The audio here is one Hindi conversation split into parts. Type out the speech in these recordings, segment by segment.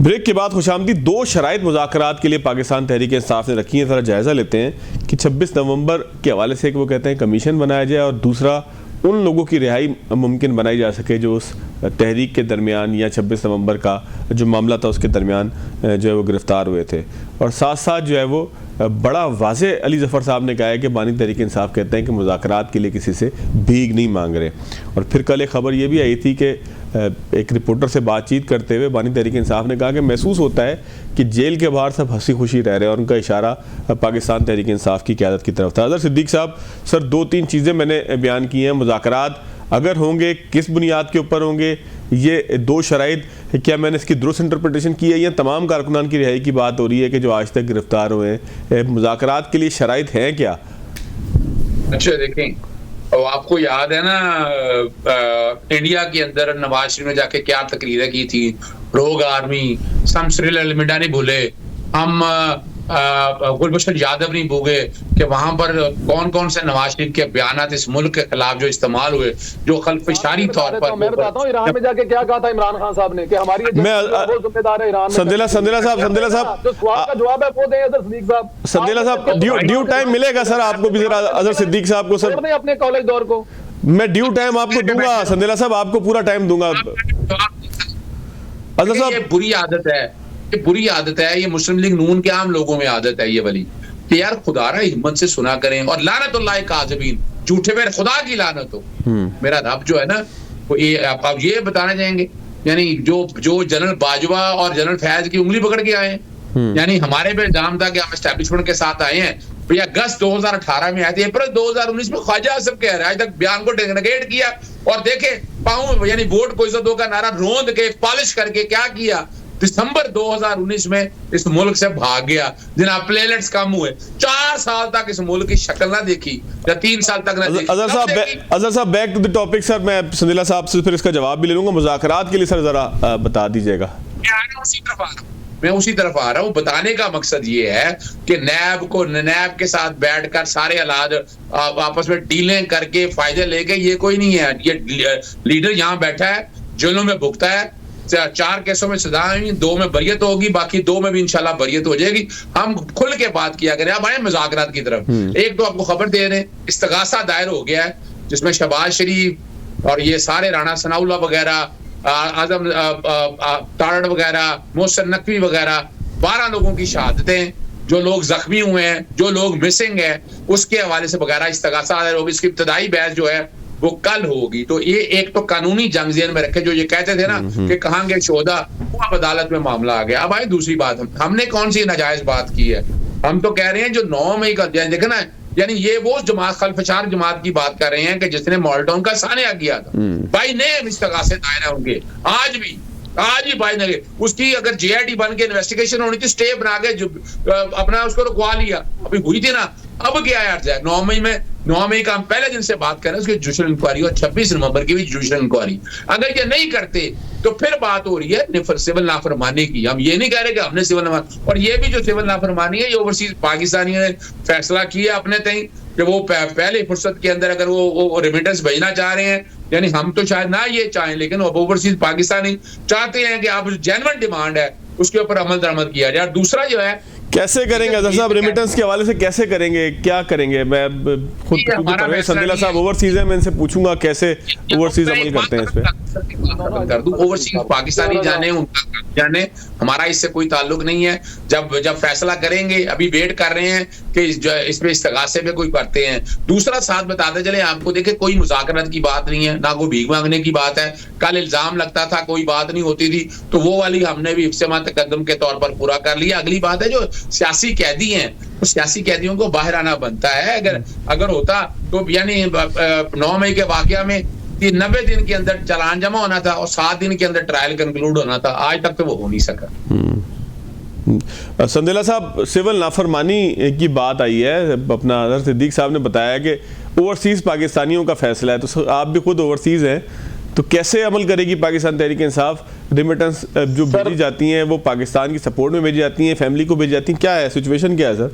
ब्रेक के बाद खुशामदी दो शराइत मुज़ाकरात के लिए पाकिस्तान तहरीक इंसाफ ने रखी है। ज़रा जायज़ा लेते हैं कि 26 नवंबर के हवाले से वो कहते हैं कमीशन बनाया जाए और दूसरा उन लोगों की रिहाई मुमकिन बनाई जा सके जो उस तहरीक के दरमियान या 26 नवंबर का जो मामला था उसके दरमियान जो है वो गिरफ़्तार हुए थे। और साथ साथ जो है वो बड़ा वाज़े अली ज़फ़र साहब ने कहा है कि बानी तहरीक इंसाफ कहते हैं कि मुज़ाकरात के लिए किसी से भीख नहीं मांग रहे। और फिर कल एक ख़बर ये भी आई थी कि एक रिपोर्टर से बातचीत करते हुए बानी तहरीक इंसाफ ने कहा कि महसूस होता है कि जेल के बाहर सब हंसी खुशी रह रहे हैं और उनका इशारा पाकिस्तान तहरीक इंसाफ की क़यादत की तरफ था। अज़हर सिद्दीक साहब, सर 2-3 चीज़ें मैंने बयान की हैं। मुज़ाकरात अगर होंगे किस बुनियाद के ऊपर होंगे, ये दो शराइत क्या मैंने इसकी दुरुस्त इंटरप्रिटेशन की है या तमाम कारकुनान की रिहाई की बात हो रही है कि जो आज तक गिरफ्तार हुए हैं? मुज़ाकरात के लिए शराइत हैं क्या? अच्छा देखें, और आपको याद है ना इंडिया के अंदर नवाज शरीफ ने जाके क्या तकरीरें की थी, रोग आर्मी, हम सिरिल अलमिडा नहीं भूले, हम गुलबशन यादव नहीं भूले कि वहां पर कौन कौन से नवाज शरीफ के बयानात इस मुल्क के खिलाफ जो इस्तेमाल हुए, जो खल्फशारी तौर पर। मैं बताता हूं ईरान में जाके क्या कहा था इमरान खान साहब ने कि हमारी वो जिम्मेदार है ईरान में। संदेला साहब जो सवाल का जवाब है वो दें अज़हर सिद्दीक साहब। संदेला साहब ड्यू टाइम मिलेगा सर आपको भी, जरा अज़हर सिद्दीक साहब को सर अपने कॉलेज दौर को मैं ड्यू टाइम आपको दूंगा। संदेला साहब आपको पूरा टाइम दूंगा। अज़हर साहब, ये बुरी आदत है, ये बुरी आदत है, ये मुस्लिम लीग नून के आम लोगों में आदत है ये वाली कि यार खुदारा हिम्मत से सुना करें। और लानतुल्लाह काज़िबीन, झूठे पे खुदा की लानत हो। मेरा रब जो है ना वो ये आप ये बताना चाहेंगे, यानी जो जनरल बाजवा और जनरल फैज की उंगली पकड़ के आए हैं, यानी हमारे पे इल्जाम था कि हम एस्टैब्लिशमेंट के साथ आए हैं। भैया अगस्त 2018 में आए थे, अप्रैल 2019 में ख्वाजा आसिफ कह रहे हैं, आज तक बयान को नेगेट किया। और देखे पाऊं यानी वोट को इज्जत दो का नारा रोंद के पॉलिश करके क्या किया, दिसंबर 2019 में इस मुल्क से भाग गया। जनाब प्लेलेट्स कम हुए, 4 साल तक इस मुल्क की शक्ल ना देखी या 3 साल तक ना देखी। अज़हर साहब back to the topic sir, मैं संदेला साहब से फिर इसका जवाब भी ले लूंगा। मुज़ाकरात के लिए सर जरा बता दीजिएगा। मैं उसी तरफ आ रहा हूँ। बताने का मकसद ये है कि नैब के साथ बैठकर सारे अलाज आपस में डीलें करके फायदे लेके ये कोई नहीं है। ये लीडर यहाँ बैठा है, जेलों में भुगता है, 4 केसों में सजा हुई, 2 में बरियत होगी, बाकी 2 में भी इंशाल्लाह बरियत हो जाएगी। हम खुल के बात किया करें। अब आए मुज़ाकरात की तरफ। एक तो आपको खबर दे रहे हैं, इस्तगासा दायर हो गया है जिसमें शहबाज शरीफ और ये सारे राणा सनाउल्लाह वगैरह, आजम तारड़ वगैरह, मोहसिन नकवी वगैरह 12 लोगों की शहादतें, जो लोग जख्मी हुए हैं, जो लोग मिसिंग है, उसके हवाले से वगैरह इस्तगासा दायर होगी। इसकी इब्तदाई बहस जो है वो कल होगी। तो ये एक तो कानूनी जंग ज़हन में रखे, जो ये कहते थे ना कि कहांगे शोधा, वो अब अदालत में मामला आ गया। अब आए दूसरी बात, हमने कौन सी नाजायज बात की है? हम तो कह रहे हैं जो 9 मई का देखे ना, यानी ये वो जमात खल्फशार जमात की बात कर रहे हैं कि जिसने मॉल्टाउन का सानिया किया था। भाई नेम इस्तगासे दायर है उनके, आज भी भाई ने उसकी अगर जेआईटी बन के इन्वेस्टिगेशन होनी थी, स्टे बना के अपना उसको रुकवा लिया, अभी हुई थी ना। अब क्या यार जाए 9 मई का हम पहले दिन से बात कर रहे हैं उसकी जुडिशल इंक्वायरी, और 26 नवंबर की भी जुडिशल इंक्वायरी। अगर ये नहीं करते तो फिर बात हो रही है सिविल नाफरमानी की। हम ये नहीं कह रहे कि हमने सिविल नाफरमानी, और ये भी जो सिविल नाफरमानी है ये ओवरसीज पाकिस्तानियों ने फैसला किया अपने तय कि वो पहले फुर्सत के अंदर अगर वो रेमिटेंस भेजना चाह रहे हैं, यानी हम तो शायद ना ये चाहें, लेकिन ओवरसीज पाकिस्तानी चाहते हैं कि आप जेन्युइन डिमांड है उसके ऊपर अमल दरामद किया जाए। दूसरा जो है कैसे करेंगे अज़हर साहब, रेमिटेंस के हवाले से कैसे करेंगे, क्या करेंगे? मैं खुद संदेला साहब ओवरसीज है, मैं इनसे पूछूंगा कैसे ओवरसीज अमल करते हैं इस पे। कर दूं, ओवरसीज पाकिस्तानी जाने उनका जाने, हमारा इससे कोई ताल्लुक नहीं है। जब फैसला करेंगे, अभी वेट कर रहे हैं कि इस पे इस्तगासे पे कोई करते हैं। दूसरा साथ बताते चले आपको, देखे कोई मुज़ाकरात की बात नहीं है, ना कोई भीख मांगने की बात है। कल इल्जाम लगता था कोई बात नहीं होती थी, तो वो वाली हमने भी इफ्तिमा तकद्दुम के तौर पर पूरा कर लिया। अगली बात है जो सियासी कैदी हैं, तो सियासी कैदियों को बाहर आना बनता है। अगर होता तो यानी 9 मई के वाकया में 90 दिन के अंदर चालान जमा होना था और 7 दिन के अंदर ट्रायल कंक्लूड होना था। आज तक तो वो हो नहीं सका। संदेला साहब, सिविल नाफरमानी की बात आई है, अपना अज़हर सिद्दीक साहब ने बताया कि ओवरसीज पाकिस्तानियों का फैसला है, तो आप भी खुद ओवरसीज हैं, तो कैसे अमल करेगी पाकिस्तान तहरीक इंसाफ? रेमिटेंस जो भेजी जाती हैं वो पाकिस्तान की सपोर्ट में भेजी जाती हैं, फैमिली को भेजी जाती हैं, क्या है सिचुएशन, क्या है सर?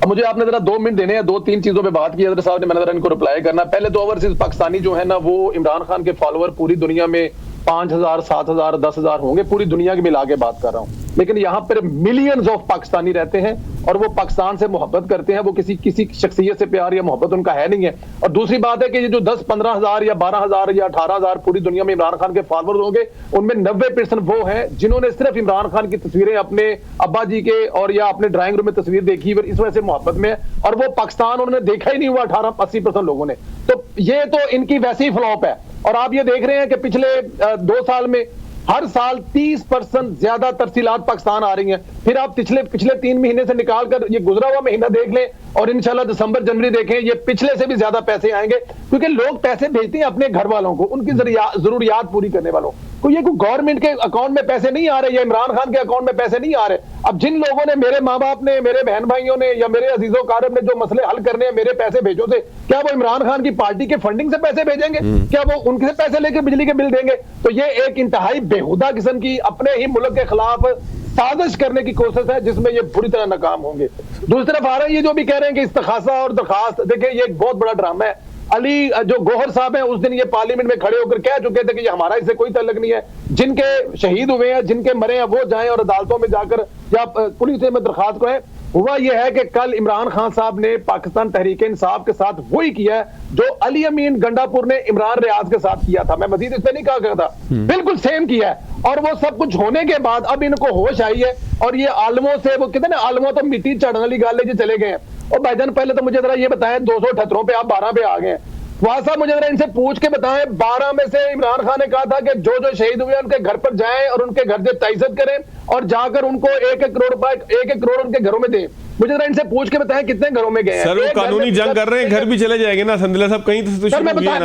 अब मुझे आपने जरा 2 मिनट देने हैं, 2-3 चीजों पे बात की साहब ने, मैंने जरा इनको रिप्लाई करना। पहले तो ओवरसीज पाकिस्तानी जो है ना वो इमरान खान के फॉलोअर पूरी दुनिया में 5,000, 7,000, 10,000 होंगे, पूरी दुनिया की मिला के बात कर रहा हूं। लेकिन यहाँ पर मिलियंस ऑफ पाकिस्तानी रहते हैं और वो पाकिस्तान से मोहब्बत करते हैं, वो किसी शख्सियत से प्यार या मोहब्बत उनका है नहीं है। और दूसरी बात है कि ये जो 10-15 हजार या 12,000 या 18,000 पूरी दुनिया में इमरान खान के फॉलोअर्स होंगे, उनमें 90% वो हैं जिन्होंने सिर्फ इमरान खान की तस्वीरें अपने अब्बा जी के और या अपने ड्राइंग रूम में तस्वीर देखी और इस वजह से मोहब्बत में है, और वो पाकिस्तान उन्होंने देखा ही नहीं हुआ 18-80% लोगों ने। तो ये तो इनकी वैसी ही फ्लॉप है। और आप ये देख रहे हैं कि पिछले 2 साल में हर साल 30% ज्यादा तरसीलात पाकिस्तान आ रही हैं। फिर आप पिछले 3 महीने से निकाल कर ये गुजरा हुआ महीना देख लें और इंशाल्लाह दिसंबर जनवरी देखें, ये पिछले से भी ज्यादा पैसे आएंगे, क्योंकि लोग पैसे भेजते हैं अपने घर वालों को, उनकी जरूरियात पूरी करने वालों को। ये कोई गवर्नमेंट के अकाउंट में पैसे नहीं आ रहे या इमरान खान के अकाउंट में पैसे नहीं आ रहे। अब जिन लोगों ने, मेरे माँ बाप ने, मेरे बहन भाइयों ने या मेरे अजीजों कारब ने जो मसले हल करने हैं मेरे पैसे भेजो से, क्या वो इमरान खान की पार्टी के फंडिंग से पैसे भेजेंगे? क्या वो उनसे पैसे लेकर बिजली के बिल देंगे? तो ये एक इंतहाई बेहुदा किस्म की अपने ही मुल्क के खिलाफ साजिश करने की कोशिश है, जिसमें ये बुरी तरह नाकाम होंगे। दूसरी तरफ आ रहा है ये जो भी कह रहे हैं कि इस्तिखासा और दरखास्त, देखिए ये एक बहुत बड़ा ड्रामा है। अली जो गौहर साहब हैं, उस दिन ये पार्लियामेंट में खड़े होकर कह चुके थे कि ये हमारा इससे कोई ताल्लुक नहीं है, जिनके शहीद हुए हैं, जिनके मरे हैं, वो जाएं और अदालतों में जाकर या पुलिस में दरखास्त करें। हुआ यह है कि कल इमरान खान साहब ने पाकिस्तान तहरीक इंसाफ के साथ वही किया है जो अली अमीन गंडापुर ने इमरान रियाज के साथ किया था। मैं मजीद इस पे नहीं कहा करता, बिल्कुल सेम किया है। और वो सब कुछ होने के बाद अब इनको होश आई है और ये आलमों से, वो कहते हैं ना, आलमों तो मिट्टी चढ़ने वाली गाले जी चले गए हैं। और भाईजान पहले तो मुझे जरा ये बताएं, 278 पे आप 12 पे आ गए हैं। वहां साहब मुझे जरा इनसे पूछ के बताएं, 12 में से इमरान खान ने कहा था कि जो जो शहीद हुए उनके घर पर जाएं और उनके घर से ताइज़त करें और जाकर उनको 1-1 करोड़ रुपए, 1-1 करोड़ उनके घरों में दें। मुझे जरा इनसे पूछ के बताएं कितने घरों में गए हैं? सर वो कानूनी जंग कर रहे हैं, घर भी चले जाएंगे ना संदला साहब, कहीं तो सर मैं बता,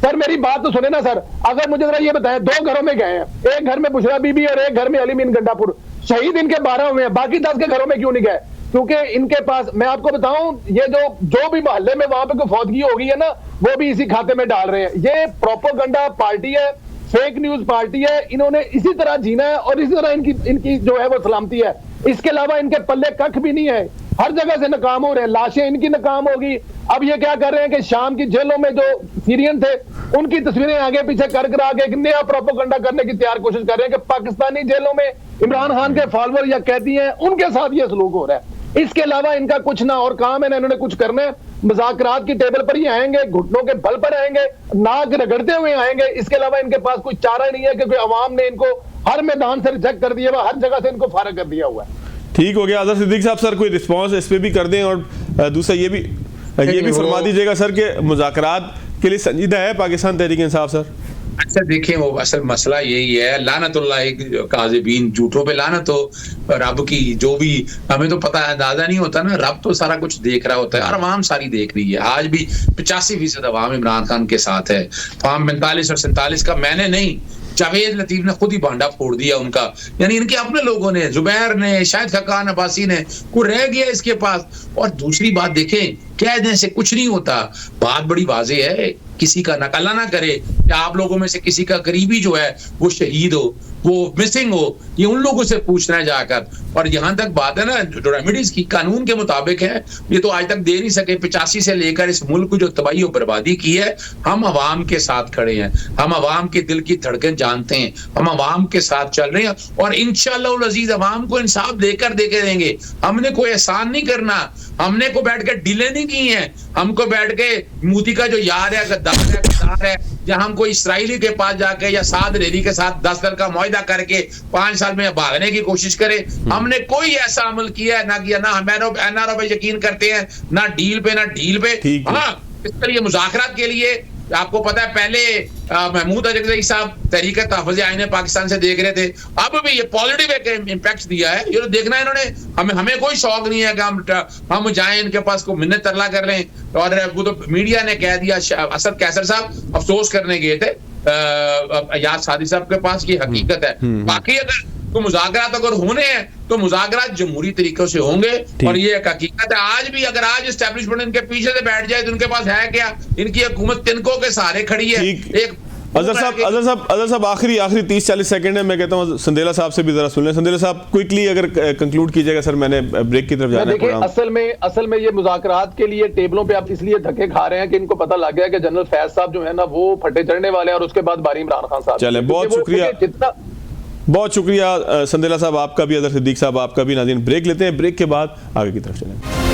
सर मेरी बात तो सुने ना सर। अगर मुझे जरा ये बताएं, 2 घरों में गए हैं, एक घर में बुशरा बीबी और एक घर में अली अमीन गंडापुर, शहीद इनके 12 हुए हैं, बाकी 10 के घरों में क्यों नहीं गए? क्योंकि इनके पास, मैं आपको बताऊं, ये जो भी मोहल्ले में वहां पे कोई फौतगी हो गई है ना, वो भी इसी खाते में डाल रहे हैं। ये प्रोपेगेंडा पार्टी है, फेक न्यूज पार्टी है, इन्होंने इसी तरह जीना है और इसी तरह इनकी जो है वो सलामती है। इसके अलावा इनके पल्ले कख भी नहीं है, हर जगह से नाकाम हो रहे हैं, लाशें इनकी नाकाम होगी। अब ये क्या कर रहे हैं कि शाम की जेलों में जो सीरियन थे उनकी तस्वीरें आगे पीछे कर करा के एक नया प्रोपेगेंडा करने की तैयार कोशिश कर रहे हैं कि पाकिस्तानी जेलों में इमरान खान के फॉलोअर या कैदी हैं, उनके साथ ये सलूक हो रहा है। इसके अलावा इनका कुछ ना और काम है ना इन्होंने कुछ करना है। मुज़ाकरात की टेबल पर ही आएंगे, घुटनों के बल पर आएंगे, नाक रगड़ते हुए आएंगे। इसके अलावा इनके पास कोई चारा नहीं है, क्योंकि अवाम ने इनको हर मैदान से रिजेक्ट कर दिया हुआ, हर जगह से इनको फारग कर दिया हुआ है। ठीक हो गया। अजहर सिद्दीकी साहब, सर कोई रिस्पॉन्स इस पे भी कर दें और दूसरा ये भी फरमा दीजिएगा सर कि मुज़ाकरात के लिए संजीदा है पाकिस्तान तहरीक इंसाफ? सर अच्छा देखें, वो असल मसला यही है, लानतुल्लाह काज़िबीन, झूठों पे लानत हो। रब की जो भी, हमें तो पता है, अंदाजा नहीं होता ना, रब तो सारा कुछ देख रहा होता है और अवाम सारी देख रही है। आज भी 85% अवाम इमरान खान के साथ है। फॉर्म 45 और 47 का मैंने नहीं, जावेद लतीफ ने खुद ही भांडा फोड़ दिया उनका, यानी इनके अपने लोगों ने, जुबैर ने, शायद खकान अब्बासी ने, को रह गया इसके पास। और दूसरी बात देखें, कहने से कुछ नहीं होता, बात बड़ी वाज़ेह है, किसी का नकला ना करे कि आप लोगों में से किसी का करीबी जो है वो शहीद हो, वो मिसिंग हो, ये उन लोगों से पूछना है जाकर। और यहाँ तक बात है ना, जो रेमेडीज की कानून के मुताबिक है, ये तो आज तक दे नहीं सके। 85 से लेकर इस मुल्क को जो तबाही और बर्बादी की है, हम अवाम के साथ खड़े हैं, हम अवाम के दिल की धड़कन जानते हैं, हम अवाम के साथ चल रहे हैं और इंशाअल्लाह अजीज अवाम को इंसाफ देकर देंगे। हमने कोई एहसान नहीं करना, हमने को बैठ के डीले नहीं की है, हमको बैठ के मोदी का जो यार है, गद्दार है, या हम कोई इसराइली के पास जाके या साद रेरी के साथ 10 साल का मुआहदा करके 5 साल में भागने की कोशिश करे। हमने कोई ऐसा अमल किया है ना किया, ना हम एनआरओ पे यकीन करते हैं, ना डील पे, ना ढील पे। हाँ, इस तरह मुज़ाकरात के लिए आपको पता है, पहले महमूद अजगरी साहब तहरीक तहफ़्फ़ुज़ आईन पाकिस्तान से देख रहे थे, अब भी ये पॉजिटिव एक इम्पैक्ट दिया है। ये तो देखना है इन्होंने, हमें कोई शौक नहीं है कि हम जाएं इनके पास को मिन्नत तरला कर लें। और वो तो मीडिया ने कह दिया, असद कैसर साहब अफसोस करने गए थे याद सादी साहब के पास, ये हकीकत है। बाकी अगर तो मुज़ाकरात अगर होने हैं तो मुज़ाकरात जमहूरी तरीकों से होंगे और ये एक हकीकत है। आज भी अगर आज एस्टेब्लिशमेंट इनके पीछे से बैठ जाए तो उनके पास है क्या? इनकी हुकूमत तिनकों के सहारे खड़ी है। एक अजहर साहब आखिरी 30-40 सेकंड है, मैं कहता हूँ संदेला साहब से भी जरा सुन लें। संदेला साहब क्विकली अगर कंक्लूड कीजिएगा सर, मैंने ब्रेक की तरफ जाना है। देखिए असल में ये मुज़ाकरात के लिए टेबलों पे आप इसलिए धक्के खा रहे हैं कि इनको पता लग गया कि जनरल फैज साहब जो है ना वो फटे चढ़ने वाले हैं और उसके बाद बारी इमरान खान साहब। चले, बहुत शुक्रिया, बहुत शुक्रिया संदेला साहब आपका भी, अजहर सिद्दीक साहब आपका भी। नाज़रीन ब्रेक लेते हैं, ब्रेक के बाद आगे की तरफ चलें।